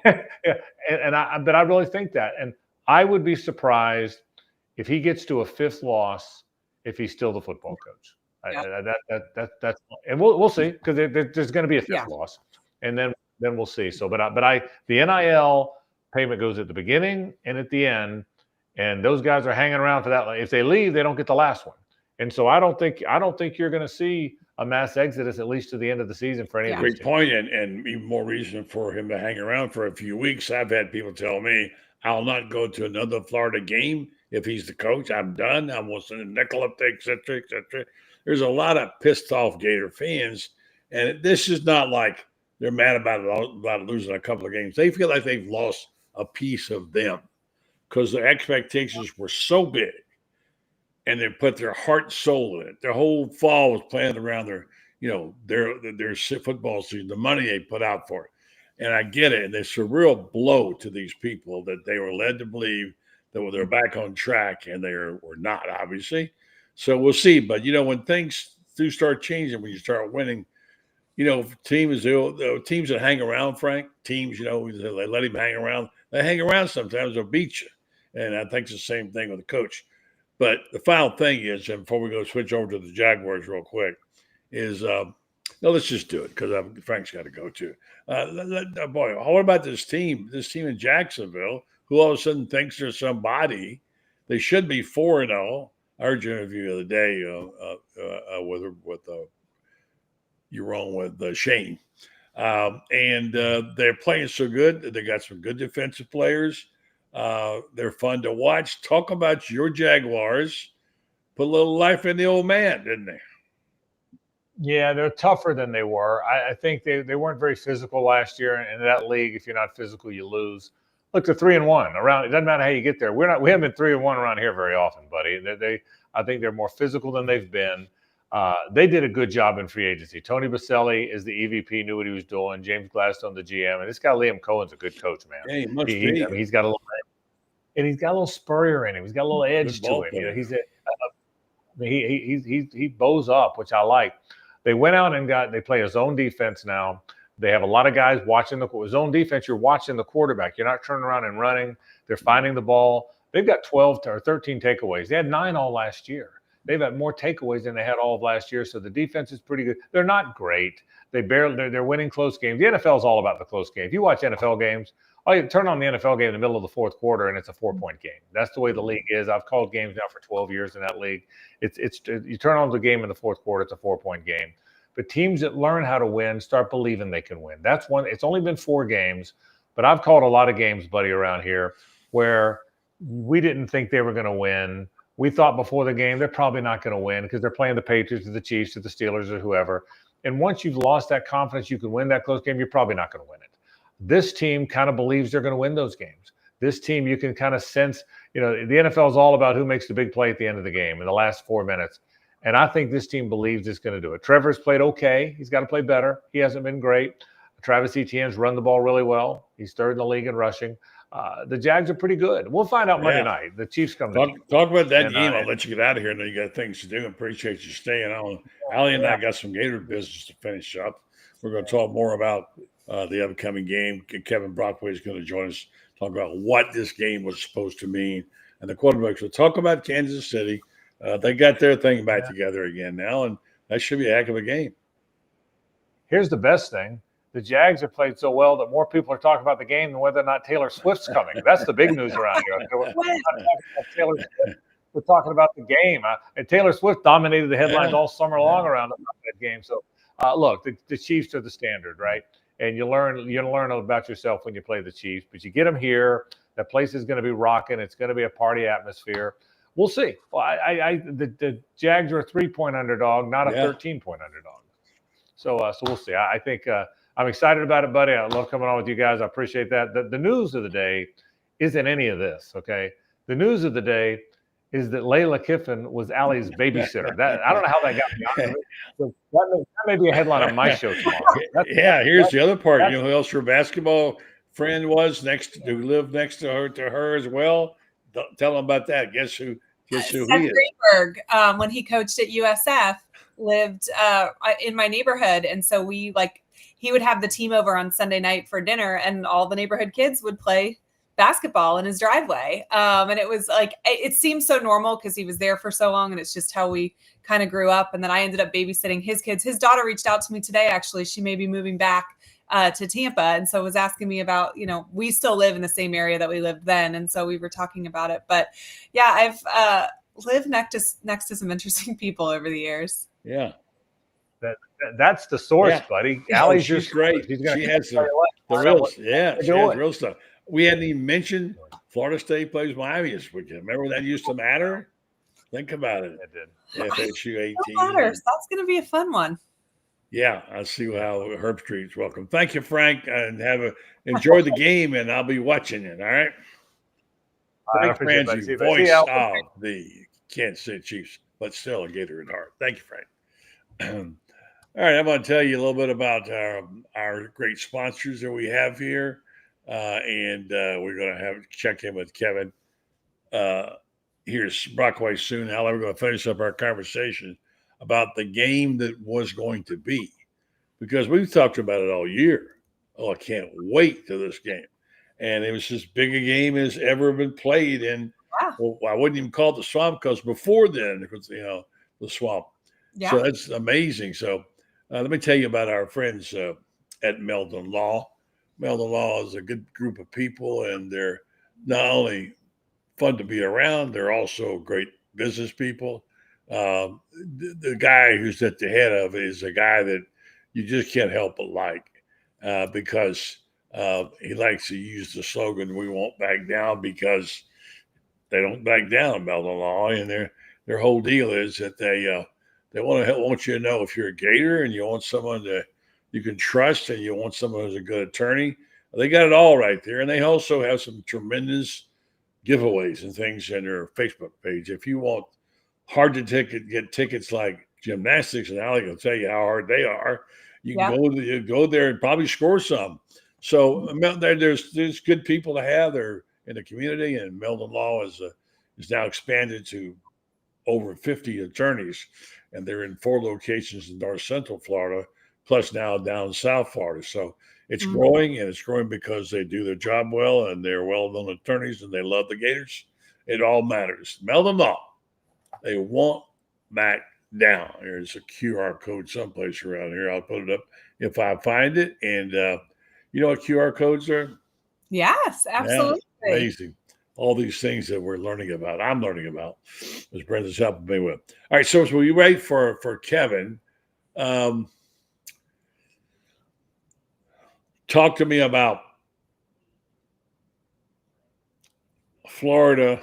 Yeah. But I really think that, and I would be surprised if he gets to a fifth loss if he's still the football coach. That's and we'll see, because there's going to be a fifth loss, and then we'll see. So, the NIL payment goes at the beginning and at the end, and those guys are hanging around for that. If they leave, they don't get the last one. And so I don't think you're going to see a mass exodus at least to the end of the season for any of these Great point, and even more reason for him to hang around for a few weeks. I've had people tell me I'll not go to another Florida game if he's the coach. I'm done. I will send a nickel up there, et cetera, et cetera. There's a lot of pissed off Gator fans, and this is not like they're mad about losing a couple of games. They feel like they've lost a piece of them because their expectations were so big, and they put their heart and soul in it. Their whole fall was planned around their football season, the money they put out for it. And I get it. And it's a real blow to these people that they were led to believe that they're back on track, and they were not, obviously. So we'll see. But, when things do start changing, when you start winning, teams that hang around, Frank, they let him hang around. They hang around sometimes, they'll beat you. And I think it's the same thing with the coach. But the final thing is, and before we go switch over to the Jaguars real quick, is let's just do it because Frank's got to go too. Boy, what about this team? This team in Jacksonville, who all of a sudden thinks they're somebody. They should be 4-0. I heard your interview the other day with Shane, and they're playing so good. They got some good defensive players. They're fun to watch. Talk about your Jaguars. Put a little life in the old man, didn't they? Yeah, they're tougher than they were. I think they weren't very physical last year. And in that league, if you're not physical, you lose. Look, they're 3-1 around. It doesn't matter how you get there. We haven't been 3-1 around here very often, buddy. I think they're more physical than they've been. They did a good job in free agency. Tony Baselli is the EVP, knew what he was doing. James Gladstone, the GM, and this guy Liam Cohen's a good coach, man. Yeah, he must be. He's got a little spurrier in him. He's got a little edge to him. He bows up, which I like. They went out and they play a zone defense now. They have a lot of guys watching the zone defense. You're watching the quarterback. You're not turning around and running. They're finding the ball. They've got 12 or 13 takeaways. They had 9 all last year. They've had more takeaways than they had all of last year. So the defense is pretty good. They're not great. They're winning close games. The NFL is all about the close game. If you watch NFL games, you turn on the NFL game in the middle of the fourth quarter and it's a 4-point game. That's the way the league is. I've called games now for 12 years in that league. It's you turn on the game in the fourth quarter, it's a 4-point game. But teams that learn how to win start believing they can win. That's one. It's only been 4 games, but I've called a lot of games, buddy, around here where we didn't think they were going to win. We thought before the game they're probably not going to win because they're playing the Patriots or the Chiefs or the Steelers or whoever. And once you've lost that confidence you can win that close game, you're probably not going to win it. This team kind of believes they're going to win those games. This team, you can kind of sense, the NFL is all about who makes the big play at the end of the game in the last 4 minutes. And I think this team believes it's going to do it. Trevor's played okay. He's got to play better. He hasn't been great. Travis Etienne's run the ball really well. He's 3rd in the league in rushing. The Jags are pretty good. We'll find out Monday night. The Chiefs come Talk about that game. I'll let you get out of here. I know you got things to do. I appreciate you staying on. Allie and I got some Gator business to finish up. We're going to talk more about the upcoming game. Kevin Brockway is going to join us, talk about what this game was supposed to mean. And the quarterbacks will talk about Kansas City. they got their thing back together again now, and that should be a heck of a game. Here's the best thing. The Jags have played so well that more people are talking about the game than whether or not Taylor Swift's coming. That's the big news around here. We're not talking about Taylor Swift. We're talking about the game. And Taylor Swift dominated the headlines all summer long around that game. So, look, the Chiefs are the standard, right? And you learn about yourself when you play the Chiefs. But you get them here. That place is going to be rocking. It's going to be a party atmosphere. We'll see. Well, the Jags are a 3-point underdog, not a 13-point underdog. So we'll see. I think I'm excited about it, buddy. I love coming on with you guys. I appreciate that. The news of the day isn't any of this, okay? The news of the day is that Layla Kiffin was Allie's babysitter. I don't know how that got me. That may be a headline on my show tomorrow. Here's the other part. You know who else her basketball friend was who lived next to her as well? Tell them about that. Guess who he is? Greenberg, when he coached at USF, lived in my neighborhood, and so he would have the team over on Sunday night for dinner, and all the neighborhood kids would play basketball in his driveway. And it was it seems so normal because he was there for so long, and it's just how we kind of grew up. And then I ended up babysitting his kids. His daughter reached out to me today. Actually, she may be moving back to Tampa, and so was asking me about, we still live in the same area that we lived then, and so we were talking about it. But yeah, I've lived next to some interesting people over the years. Yeah. That's the source, buddy. Allie's she's great. She has the real, she has real stuff. We hadn't even mentioned Florida State plays Miami this weekend. Remember that used to matter? Think about it. It did. FSU 18. That's going to be a fun one. Yeah, I'll see how Herb Street's welcome. Thank you, Frank, and enjoy the game, and I'll be watching it. All right. Frank Frangie, voice of the Kansas City Chiefs, but still a Gator at heart. Thank you, Frank. All right, I'm going to tell you a little bit about our great sponsors that we have here, and we're going to check in with Kevin. Here's Brockway soon. However, we're going to finish up our conversation about the game that was going to be, because we've talked about it all year. Oh, I can't wait to this game. And it was as big a game as ever been played. And well, I wouldn't even call it the Swamp, because before then, it was, the Swamp. Yeah. So that's amazing. So let me tell you about our friends at Meldon Law. Meldon Law is a good group of people, and they're not only fun to be around, they're also great business people. The guy who's at the head of it is a guy that you just can't help but like, because he likes to use the slogan, "We won't back down," because they don't back down in Meldon Law, and their whole deal is that they want you to know if you're a Gator and you want someone that you can trust and you want someone who's a good attorney. They got it all right there, and they also have some tremendous giveaways and things in their Facebook page. If you want hard to get tickets like gymnastics, and Allie will tell you how hard they are. You can go there and probably score some. So there's good people to have there in the community, and Meldon Law is now expanded to over 50 attorneys, and they're in 4 locations in North Central Florida, plus now down South Florida. So it's growing, and it's growing because they do their job well, and they're well-known attorneys, and they love the Gators. It all matters. Meldon Law. They won't back down. There's a QR code someplace around here. I'll put it up if I find it. And you know what QR codes are? Yes, absolutely. Yeah, amazing. All these things that I'm learning about, as Brenda's helping me with. All right, so as we wait for Kevin, talk to me about Florida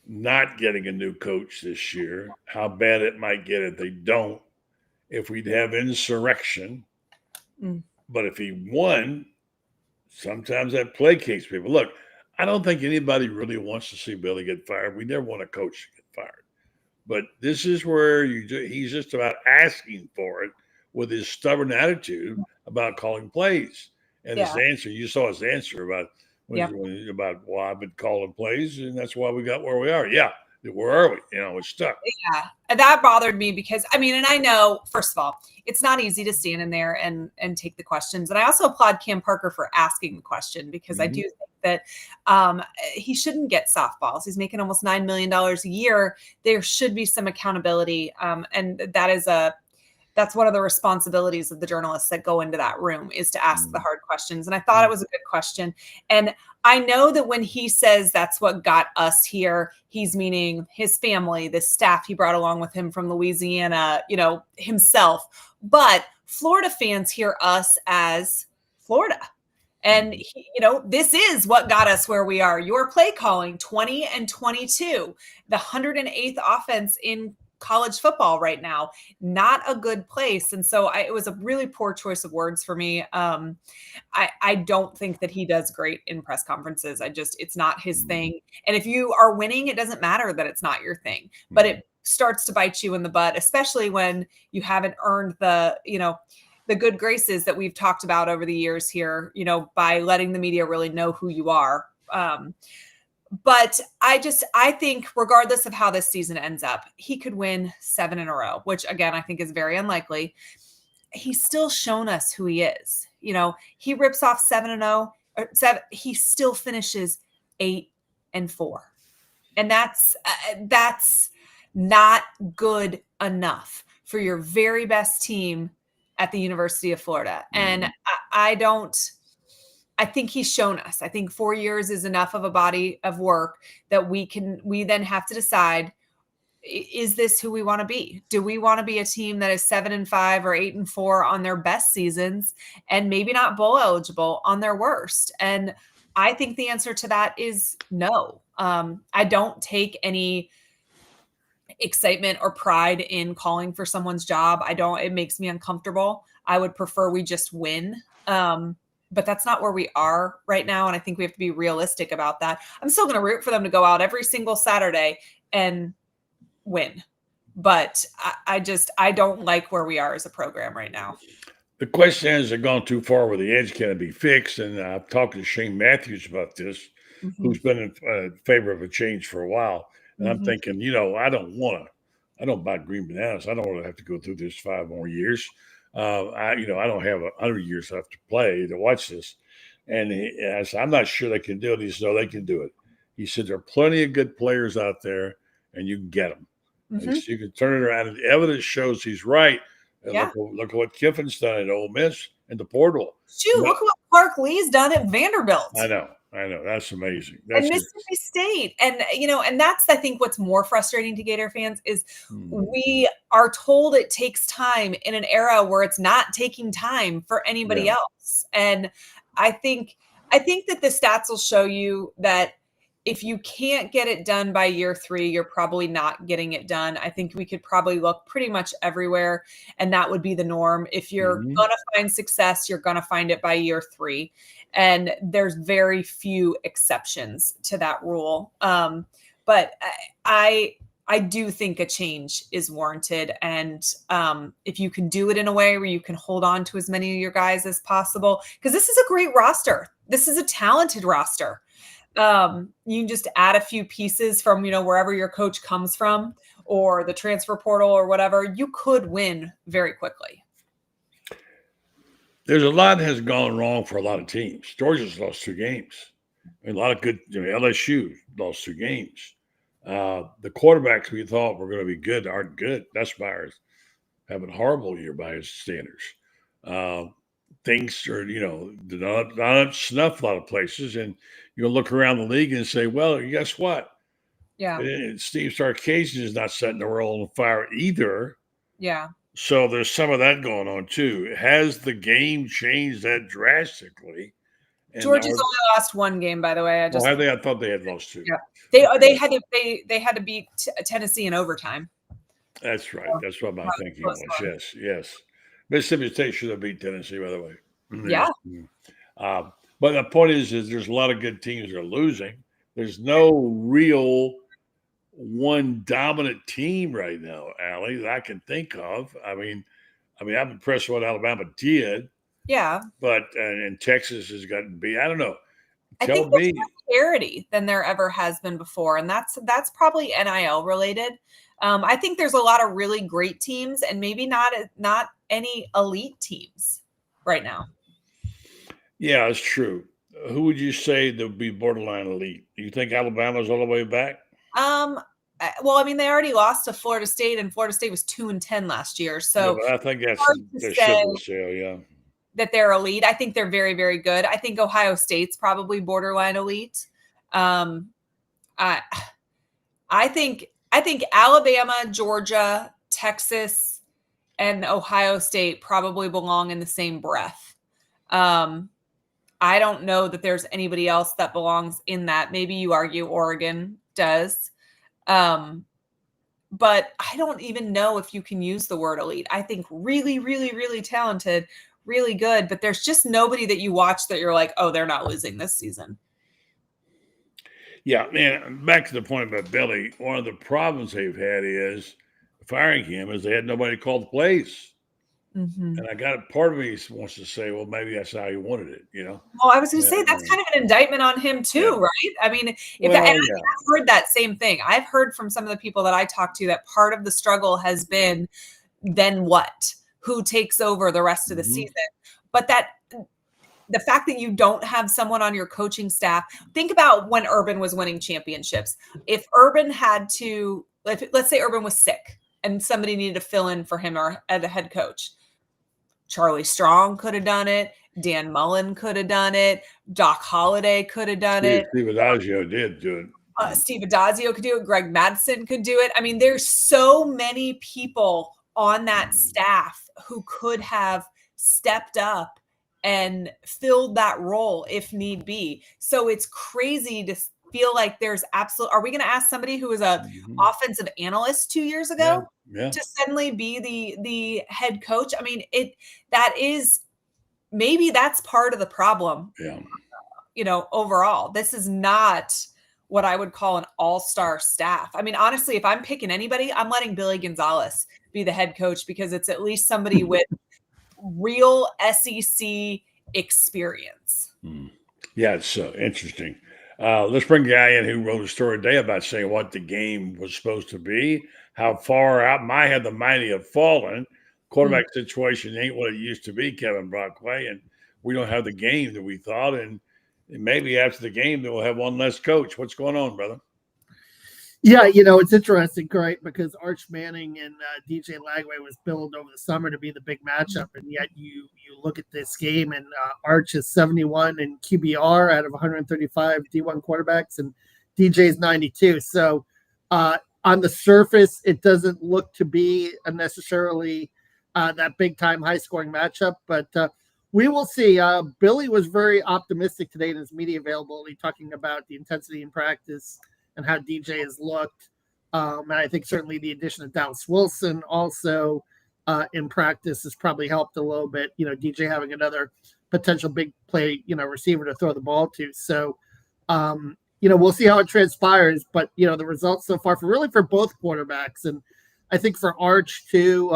not getting a new coach this year, how bad it might get if they don't, if we'd have insurrection. But if he won, sometimes that placates people. Look, I don't think anybody really wants to see Billy get fired. We never want a coach to get fired. But this is where he's just about asking for it with his stubborn attitude about calling plays. And his answer, you saw his answer about I've been calling plays, and that's why we got where we are. Yeah, where are we? It's stuck. Yeah, and that bothered me because, and I know, first of all, it's not easy to stand in there and take the questions. And I also applaud Cam Parker for asking the question, because I do think that he shouldn't get softballs. He's making almost $9 million a year. There should be some accountability. And that's one of the responsibilities of the journalists that go into that room, is to ask the hard questions. And I thought it was a good question. And I know that when he says that's what got us here, he's meaning his family, the staff he brought along with him from Louisiana, himself. But Florida fans hear us as Florida. And, this is what got us where we are. Your play calling, 20-22, the 108th offense in college football right now, not a good place. And so it was a really poor choice of words for me. I don't think that he does great in press conferences. It's not his thing. And if you are winning, it doesn't matter that it's not your thing, but it starts to bite you in the butt, especially when you haven't earned the good graces that we've talked about over the years here, by letting the media really know who you are. But I think regardless of how this season ends up, he could win 7 in a row, which again, I think is very unlikely. He's still shown us who he is. He rips off 7-0, he still finishes 8-4. And that's not good enough for your very best team at the University of Florida. And I think he's shown us. I think 4 years is enough of a body of work that we then have to decide, is this who we want to be? Do we want to be a team that is 7-5 or 8-4 on their best seasons and maybe not bowl eligible on their worst? And I think the answer to that is no. I don't take any excitement or pride in calling for someone's job. It makes me uncomfortable. I would prefer we just win. But that's not where we are right now. And I think we have to be realistic about that. I'm still going to root for them to go out every single Saturday and win. But I don't like where we are as a program right now. The question is, they're gone too far with the edge. Can it be fixed? And I've talked to Shane Matthews about this, who's been in favor of a change for a while. And I'm thinking, I don't buy green bananas. I don't want to have to go through this 5 more years. I don't have 100 years left to play to watch this. And I said, I'm not sure they can do it. He said, no, they can do it. He said, there are plenty of good players out there and you can get them. And so you can turn it around. And the evidence shows he's right. And look at what Kiffin's done at Ole Miss and the portal. Shoot, look at what Clark Lee's done at Vanderbilt. I know. That's amazing. And Mississippi State. And, and that's, I think, what's more frustrating to Gator fans is we are told it takes time in an era where it's not taking time for anybody else. And I think that the stats will show you that if you can't get it done by year 3, you're probably not getting it done. I think we could probably look pretty much everywhere, and that would be the norm. If you're going to find success, you're going to find it by year 3. And there's very few exceptions to that rule. But I do think a change is warranted. And if you can do it in a way where you can hold on to as many of your guys as possible, because this is a great roster. This is a talented roster. You can just add a few pieces from, wherever your coach comes from or the transfer portal or whatever, you could win very quickly. There's a lot that has gone wrong for a lot of teams. Georgia's lost 2 games. A lot of good, LSU lost 2 games. The quarterbacks we thought were going to be good aren't good. That's Myers having a horrible year by his standards. Things are, not up snuff a lot of places. And you'll look around the league and say, well, guess what? Yeah. Steve Sarkisian is not setting the world on fire either. Yeah. So there's some of that going on too. Has the game changed that drastically? And Georgia's only lost 1 game, by the way. I thought they had lost 2. Yeah. They had to beat Tennessee in overtime. That's right. That's what my thinking was. Yes. Mississippi State should have beat Tennessee, by the way. Yeah. But the point is there's a lot of good teams that are losing. There's no real one dominant team right now, Allie, that I can think of. I mean, I'm impressed with what Alabama did. Yeah. But and Texas has gotten beat. I don't know. I think there's more parity than there ever has been before, and that's probably NIL related. I think there's a lot of really great teams, and maybe not any elite teams right now. Yeah, it's true. who would you say that would be borderline elite? Do you think Alabama's all the way back? Well, I mean, they already lost to Florida State, and Florida State was 2-10 last year. So Yeah, but I think that's hard to their say ship will sail, yeah. that they're elite. I think they're very, very good. I think Ohio State's probably borderline elite. I think Alabama, Georgia, Texas, and Ohio State probably belong in the same breath. I don't know that there's anybody else that belongs in that. Maybe you argue Oregon does. But I don't even know if you can use the word elite. I think really, really, really talented, really good, but there's just nobody that you watch that you're like, oh, they're not losing this season. Yeah, man, back to the point about Billy, one of the problems they've had is firing him is they had nobody to call the plays. Mm-hmm. And I got part of me wants to say, well, maybe that's how he wanted it, you know? Well, I was going to say that's kind of an indictment on him too, right? I mean, I've heard that same thing. I've heard from some of the people that I talk to that part of the struggle has been then what? Who takes over the rest of the season? But the fact that you don't have someone on your coaching staff, think about when Urban was winning championships. If Urban had to, let's say Urban was sick and somebody needed to fill in for him or as a head coach, Charlie Strong could have done it. Dan Mullen could have done it. Doc Holliday could have done it. Steve Adazio did do it. Steve Adazio could do it. Greg Madsen could do it. I mean, there's so many people on that staff who could have stepped up and filled that role if need be. So it's crazy to feel like there's are we going to ask somebody who was a offensive analyst 2 years ago to suddenly be the head coach? I mean, maybe that's part of the problem. Yeah. You know, overall, this is not what I would call an all-star staff. I mean, honestly, if I'm picking anybody, I'm letting Billy Gonzalez be the head coach because it's at least somebody with real SEC experience. Yeah, it's interesting. Let's bring a guy in who wrote a story today about saying what the game was supposed to be, how far out the mighty have fallen. Quarterback situation ain't what it used to be, Kevin Brockway, and we don't have the game that we thought. And maybe after the game, we'll have one less coach. What's going on, brother? Yeah, you know, it's interesting, right? Because Arch Manning and DJ Lagway was billed over the summer to be the big matchup. And yet you look at this game and Arch is 71 in QBR out of 135 D1 quarterbacks and DJ's 92. So on the surface, it doesn't look to be necessarily that big time high scoring matchup, but we will see. Billy was very optimistic today in his media availability, talking about the intensity in practice and how DJ has looked. And I think certainly the addition of Dallas Wilson also in practice has probably helped a little bit. You know, DJ having another potential big play, receiver to throw the ball to. So, we'll see how it transpires. But, the results so far for both quarterbacks. And I think for Arch too,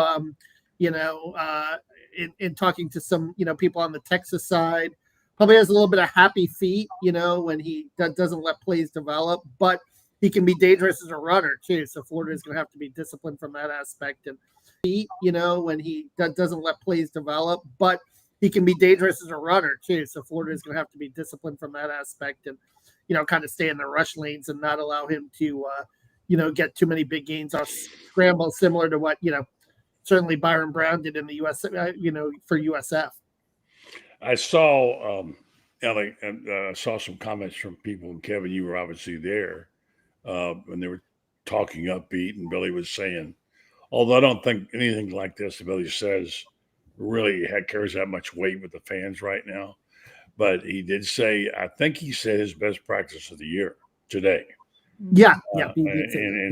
in talking to some, people on the Texas side, probably has a little bit of happy feet, when he doesn't let plays develop, but he can be dangerous as a runner too. So Florida is going to have to be disciplined from that aspect. And when he doesn't let plays develop, but he can be dangerous as a runner too. So Florida is going to have to be disciplined from that aspect and, kind of stay in the rush lanes and not allow him to, get too many big gains off scramble, similar to what, certainly Byron Brown did in the US, for USF. I saw, Ellie, and I saw some comments from people, and Kevin, you were obviously there, when they were talking upbeat, and Billy was saying, although I don't think anything like this that Billy says really carries that much weight with the fans right now, but he did say, I think he said his best practice of the year today. Yeah.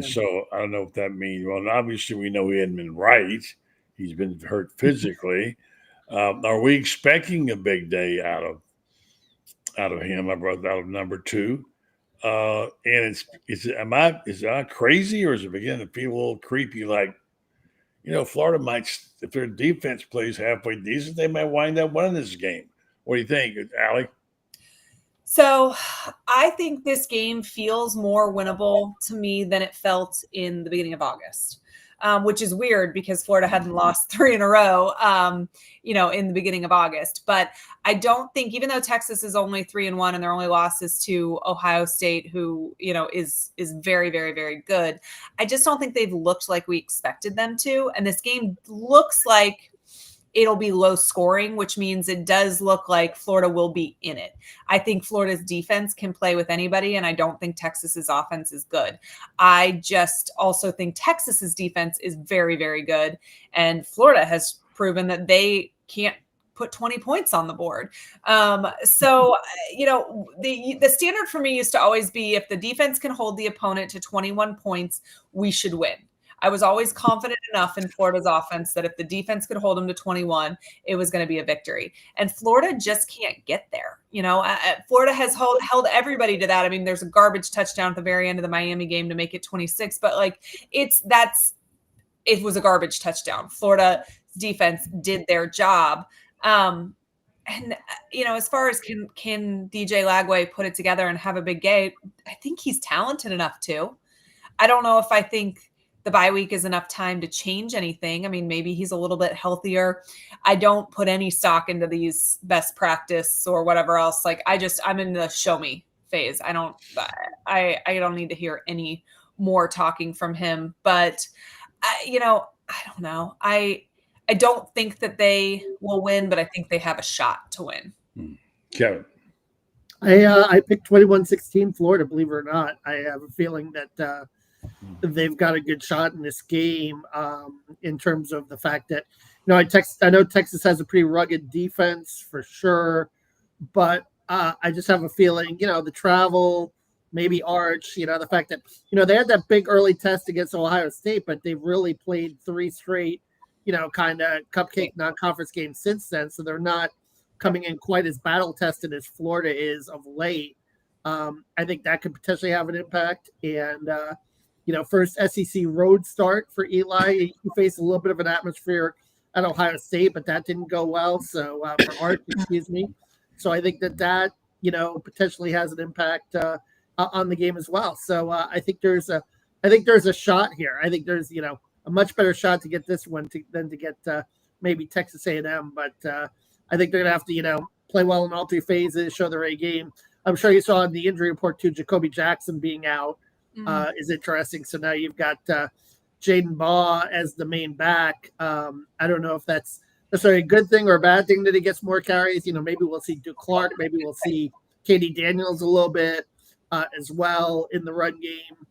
So I don't know if that means, well, obviously we know he hadn't been right. He's been hurt physically. Are we expecting a big day out of him? I brought out of number 2. And is that crazy, or is it beginning to feel a little creepy? Like, Florida might, if their defense plays halfway decent, they might wind up winning this game. What do you think, Allie? So I think this game feels more winnable to me than it felt in the beginning of August. which is weird because Florida hadn't lost 3 in a row, in the beginning of August. But I don't think, even though Texas is only 3-1 and their only loss is to Ohio State, who, is very, very, very good, I just don't think they've looked like we expected them to. And this game looks like it'll be low scoring, which means it does look like Florida will be in it. I think Florida's defense can play with anybody, and I don't think Texas's offense is good. I just also think Texas's defense is very, very good, and Florida has proven that they can't put 20 points on the board. The standard for me used to always be, if the defense can hold the opponent to 21 points, we should win. I was always confident enough in Florida's offense that if the defense could hold them to 21, it was going to be a victory. And Florida just can't get there. Florida has held everybody to that. I mean, there's a garbage touchdown at the very end of the Miami game to make it 26, but it was a garbage touchdown. Florida's defense did their job. As far as can DJ Lagway put it together and have a big game, I think he's talented enough to. I don't know if I think the bye week is enough time to change anything. I mean, maybe he's a little bit healthier. I don't put any stock into these best practice or whatever else. I'm in the show me phase. I don't need to hear any more talking from him, but I don't know. I don't think that they will win, but I think they have a shot to win. Kevin. I picked 21-16 Florida, believe it or not. I have a feeling that they've got a good shot in this game, in terms of the fact that, I know Texas has a pretty rugged defense for sure, but I just have a feeling, the travel, maybe Arch, the fact that, they had that big early test against Ohio State, but they've really played 3 straight, kind of cupcake non-conference games since then. So they're not coming in quite as battle tested as Florida is of late. I think that could potentially have an impact. And, first SEC road start for Eli. He faced a little bit of an atmosphere at Ohio State, but that didn't go well. So for Art, excuse me. So I think that potentially has an impact on the game as well. So I think there's a shot here. I think there's a much better shot to get this one than to get maybe Texas A&M. But I think they're gonna have to play well in all 3 phases, show their A game. I'm sure you saw in the injury report too, Jacoby Jackson being out. Is interesting. So now you've got Jaden Baugh as the main back. I don't know if that's necessarily a good thing or a bad thing that he gets more carries. Maybe we'll see Duke Clark. Maybe we'll see Katie Daniels a little bit as well in the run game.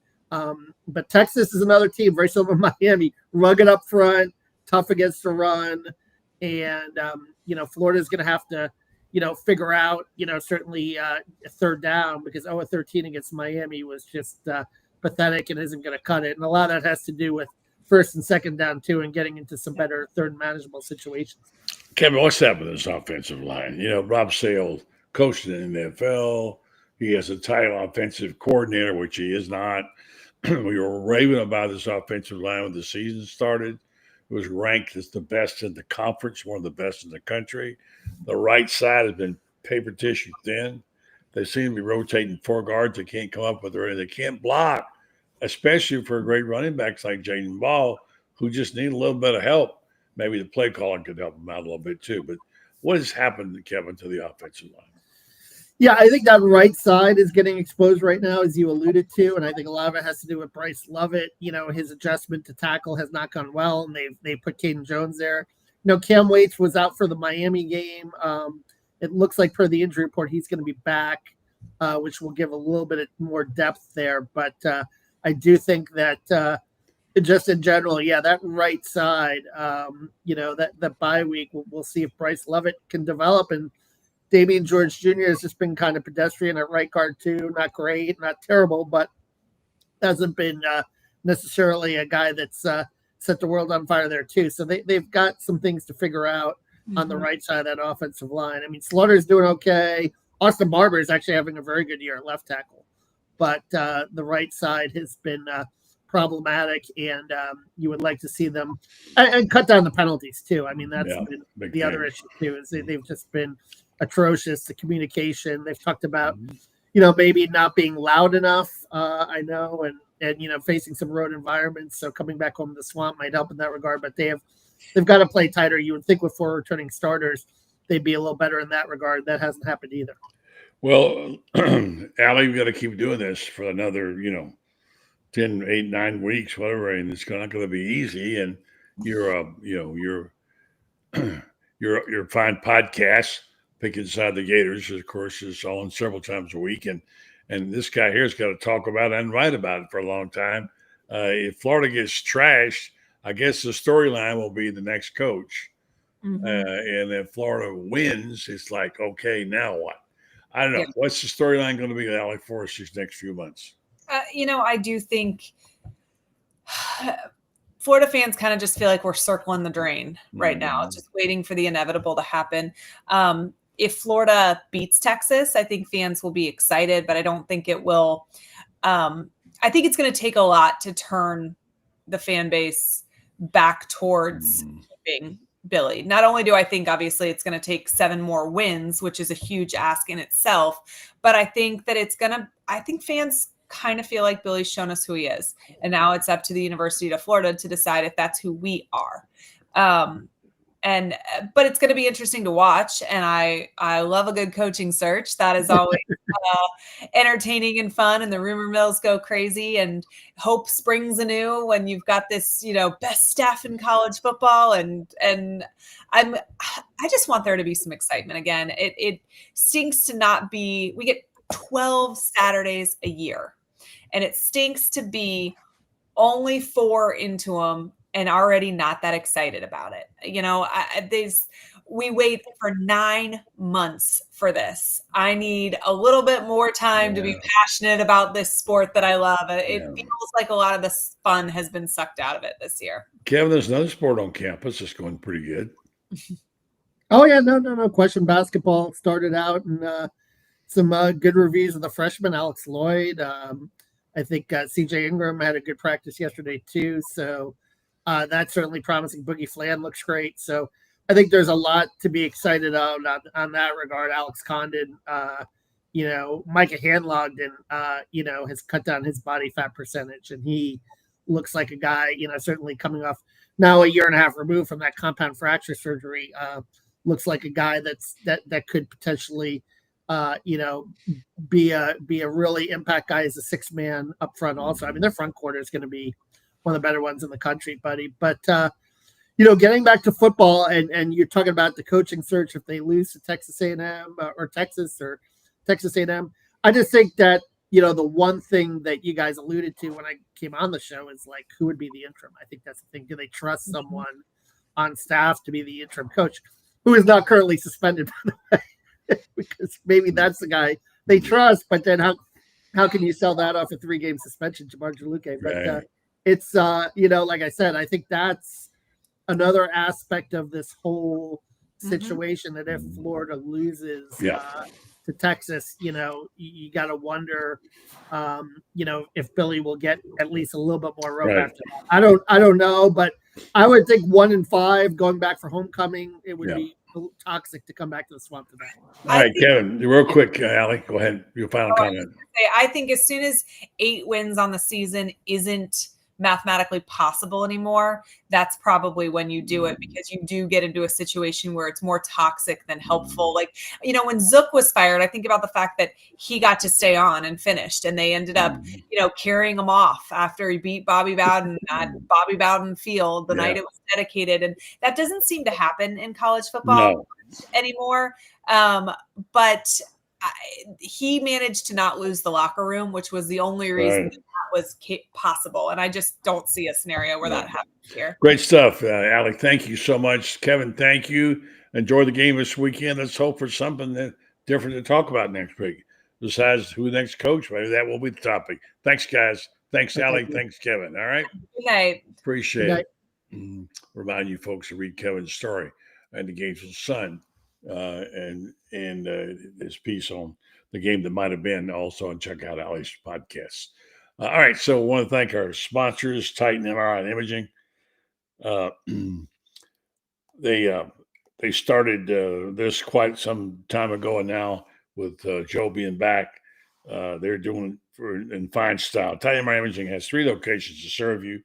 But Texas is another team, very similar to Miami, rugged up front, tough against the run. And, Florida's going to have to, figure out, certainly a third down, because 0-13 against Miami was just pathetic and isn't going to cut it. And a lot of that has to do with first and second down too, and getting into some better third manageable situations. Kevin, what's happened to this offensive line? Rob Sale coached in the NFL. He has a title offensive coordinator, which he is not. We were raving about this offensive line when the season started. It was ranked as the best in the conference, one of the best in the country. The right side has been paper tissue thin. They seem to be rotating 4 guards. They can't come up with it. They can't block, especially for great running backs like Jaden Ball, who just need a little bit of help. Maybe the play calling could help them out a little bit too. But what has happened, Kevin, to the offensive line? Yeah, I think that right side is getting exposed right now, as you alluded to, and I think a lot of it has to do with Bryce Lovett. His adjustment to tackle has not gone well, and they put Caden Jones there. Cam Waits was out for the Miami game. It looks like per the injury report he's going to be back, which will give a little bit more depth there. But I do think that just in general, that right side, that bye week, we'll see if Bryce Lovett can develop. And Damian George Jr. has just been kind of pedestrian at right guard too. Not great, not terrible, but hasn't been necessarily a guy that's set the world on fire there too. So they've got some things to figure out on the right side of that offensive line. I mean, Slaughter's doing okay. Austin Barber is actually having a very good year at left tackle, but the right side has been problematic, and you would like to see them and cut down the penalties too. I mean, that's been the other issue too, is they've just been atrocious. The communication, they've talked about, maybe not being loud enough. I know, and facing some road environments. So coming back home to the Swamp might help in that regard. But they've got to play tighter. You would think with 4 returning starters, they'd be a little better in that regard. That hasn't happened either. Well, Allie, we got to keep doing this for another, 10, 8, 9 weeks, whatever, and it's not going to be easy. And your fine podcast, Pick Inside the Gators, of course, is on several times a week, and this guy here's got to talk about it and write about it for a long time. If Florida gets trashed, I guess the storyline will be the next coach. Mm-hmm. And if Florida wins, it's like, okay, now what? I don't know. Yeah. What's the storyline going to be, Allie, for us these next few months? I do think Florida fans kind of just feel like we're circling the drain right now, just waiting for the inevitable to happen. If Florida beats Texas, I think fans will be excited, but I don't think it will. I think it's going to take a lot to turn the fan base back towards keeping Billy. Not only do I think obviously it's going to take 7 more wins, which is a huge ask in itself, but I think that I think fans kind of feel like Billy's shown us who he is. And now it's up to the University of Florida to decide if that's who we are. But it's going to be interesting to watch. And I love a good coaching search. That is always entertaining and fun. And the rumor mills go crazy and hope springs anew when you've got this, best staff in college football. And I just want there to be some excitement again. It stinks to not be, we get 12 Saturdays a year, and it stinks to be only 4 into them and already not that excited about it. We wait for 9 months for this. I need a little bit more time to be passionate about this sport that I love. It feels like a lot of the fun has been sucked out of it this year. Kevin, there's another sport on campus that's going pretty good. Oh yeah, no question. Basketball started out, and some good reviews of the freshman Alex Lloyd. I think CJ Ingram had a good practice yesterday too, so that's certainly promising. Boogie Flan looks great, so I think there's a lot to be excited about on that regard. Alex Condon, Micah Handlogden, has cut down his body fat percentage, and he looks like a guy, certainly coming off now a year and a half removed from that compound fracture surgery. Looks like a guy that could potentially be a really impact guy as a 6-man up front also. I mean, their front quarter is going to be one of the better ones in the country, buddy. But, getting back to football and you're talking about the coaching search, if they lose to Texas A&M or Texas A&M, I just think that, the one thing that you guys alluded to when I came on the show is like, who would be the interim? I think that's the thing. Do they trust someone on staff to be the interim coach who is not currently suspended, by the way? Because maybe that's the guy they trust, but then how can you sell that off a 3-game suspension to Jamar Jaluke? But it's like I said, I think that's another aspect of this whole situation, that if Florida loses to Texas, you got to wonder, if Billy will get at least a little bit more rope after that. I don't know, but I would think 1-5 going back for homecoming, it would be toxic to come back to the Swamp to that. All right, Kevin, real quick, Allie, go ahead. Your final comment. I think as soon as 8 wins on the season isn't mathematically possible anymore, that's probably when you do it, because you do get into a situation where it's more toxic than helpful. Like, when Zook was fired, I think about the fact that he got to stay on and finished, and they ended up, carrying him off after he beat Bobby Bowden at Bobby Bowden Field the night it was dedicated. And that doesn't seem to happen in college football anymore. But he managed to not lose the locker room, which was the only reason that was possible. And I just don't see a scenario where that happens here. Great stuff, Allie. Thank you so much. Kevin, thank you. Enjoy the game this weekend. Let's hope for something different to talk about next week. Besides who the next coach, maybe that will be the topic. Thanks, guys. Thanks, Allie. Thanks, Kevin. All right. Good night. Appreciate it. Remind you folks to read Kevin's story and the Gators' Sun. And his piece on the game that might have been also, and check out Ali's podcast. All right, so I want to thank our sponsors, Titan MRI and Imaging. They started this quite some time ago, and now with Joe being back, They're doing it in fine style. Titan MRI Imaging has 3 locations to serve you.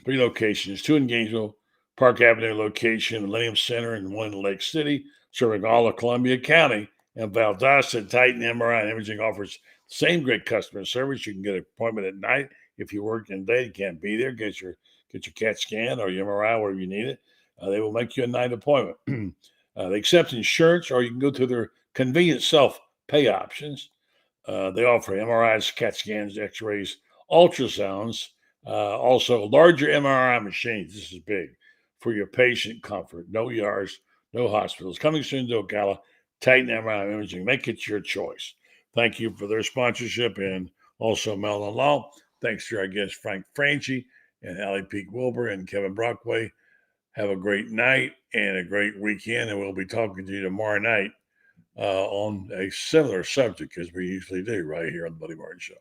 3 locations, 2 in Gainesville, Park Avenue location, Millennium Center, and 1 in Lake City, serving all of Columbia County. And Valdosta Titan MRI and Imaging offers the same great customer service. You can get an appointment at night if you work in the day. You can't be there. Get your CAT scan or your MRI wherever you need it. They will make you a night appointment. They accept insurance, or you can go to their convenient self-pay options. They offer MRIs, CAT scans, X-rays, ultrasounds, also larger MRI machines. This is big for your patient comfort. No ERs, no hospitals. Coming soon to Ocala, Titan MRI Imaging. Make it your choice. Thank you for their sponsorship, and also Mellon Law. Thanks to our guests Frangie and Allie Peak Wilbur and Kevin Brockway. Have a great night and a great weekend, and we'll be talking to you tomorrow night on a similar subject as we usually do right here on the Buddy Martin Show.